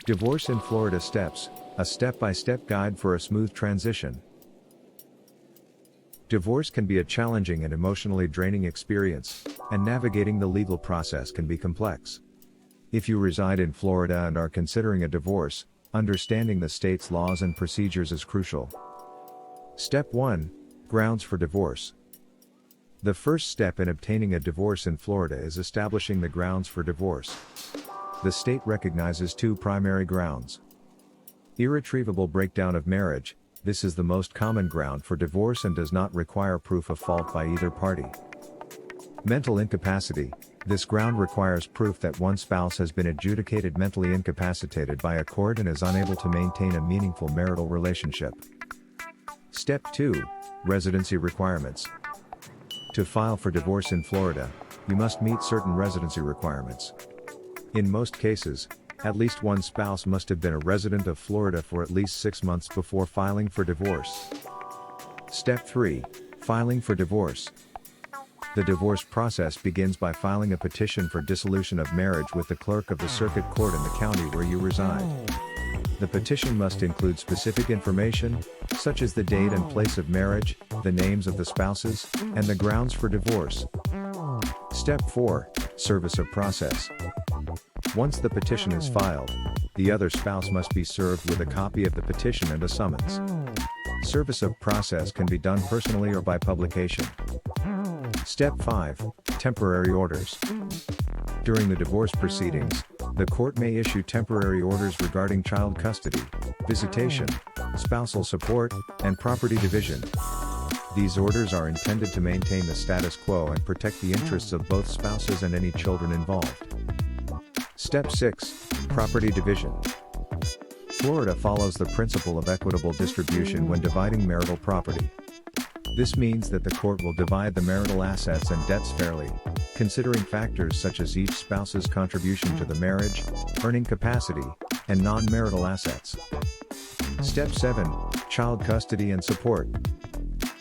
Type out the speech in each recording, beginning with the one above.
Divorce in Florida Steps, a step-by-step guide for a smooth transition. Divorce can be a challenging and emotionally draining experience, and navigating the legal process can be complex. If you reside in Florida and are considering a divorce, understanding the state's laws and procedures is crucial. Step 1. Grounds for divorce. The first step in obtaining a divorce in Florida is establishing the grounds for divorce. The state recognizes two primary grounds. Irretrievable breakdown of marriage. This is the most common ground for divorce and does not require proof of fault by either party. Mental incapacity. This ground requires proof that one spouse has been adjudicated mentally incapacitated by a court and is unable to maintain a meaningful marital relationship. Step 2. Residency requirements. To file for divorce in Florida, you must meet certain residency requirements. In most cases, at least one spouse must have been a resident of Florida for at least 6 months before filing for divorce. Step 3. Filing for divorce. The divorce process begins by filing a petition for dissolution of marriage with the clerk of the circuit court in the county where you reside. The petition must include specific information, such as the date and place of marriage, the names of the spouses, and the grounds for divorce. Step 4. Service of process. Once the petition is filed, the other spouse must be served with a copy of the petition and a summons. Service of process can be done personally or by publication. Step 5. Temporary orders. During the divorce proceedings, the court may issue temporary orders regarding child custody, visitation, spousal support, and property division. These orders are intended to maintain the status quo and protect the interests of both spouses and any children involved. Step 6. Property division. Florida follows the principle of equitable distribution when dividing marital property. This means that the court will divide the marital assets and debts fairly, considering factors such as each spouse's contribution to the marriage, earning capacity, and non-marital assets. Step 7. Child custody and support.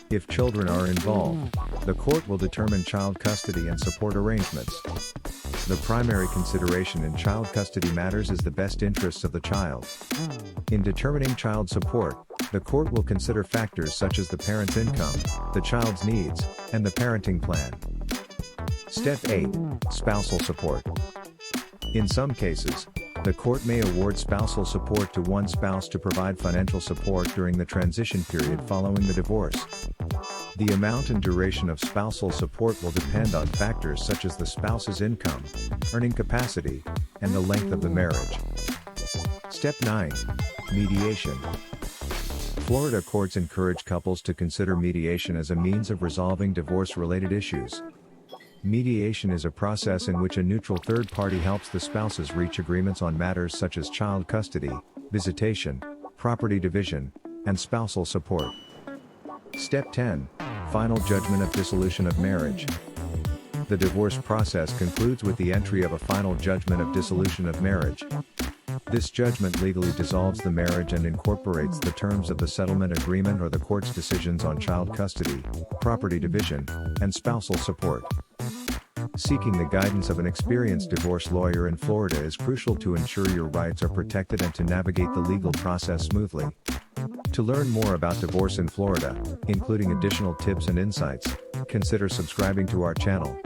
If children are involved, the court will determine child custody and support arrangements. The primary consideration in child custody matters is the best interests of the child. In determining child support, the court will consider factors such as the parent's income, the child's needs, and the parenting plan. Step 8. Spousal support. In some cases, the court may award spousal support to one spouse to provide financial support during the transition period following the divorce. The amount and duration of spousal support will depend on factors such as the spouse's income, earning capacity, and the length of the marriage. Step 9. Mediation. Florida courts encourage couples to consider mediation as a means of resolving divorce-related issues. Mediation is a process in which a neutral third party helps the spouses reach agreements on matters such as child custody, visitation, property division, and spousal support. Step 10. Final judgment of dissolution of marriage. The divorce process concludes with the entry of a final judgment of dissolution of marriage. This judgment legally dissolves the marriage and incorporates the terms of the settlement agreement or the court's decisions on child custody, property division, and spousal support. Seeking the guidance of an experienced divorce lawyer in Florida is crucial to ensure your rights are protected and to navigate the legal process smoothly. To learn more about divorce in Florida, including additional tips and insights, consider subscribing to our channel.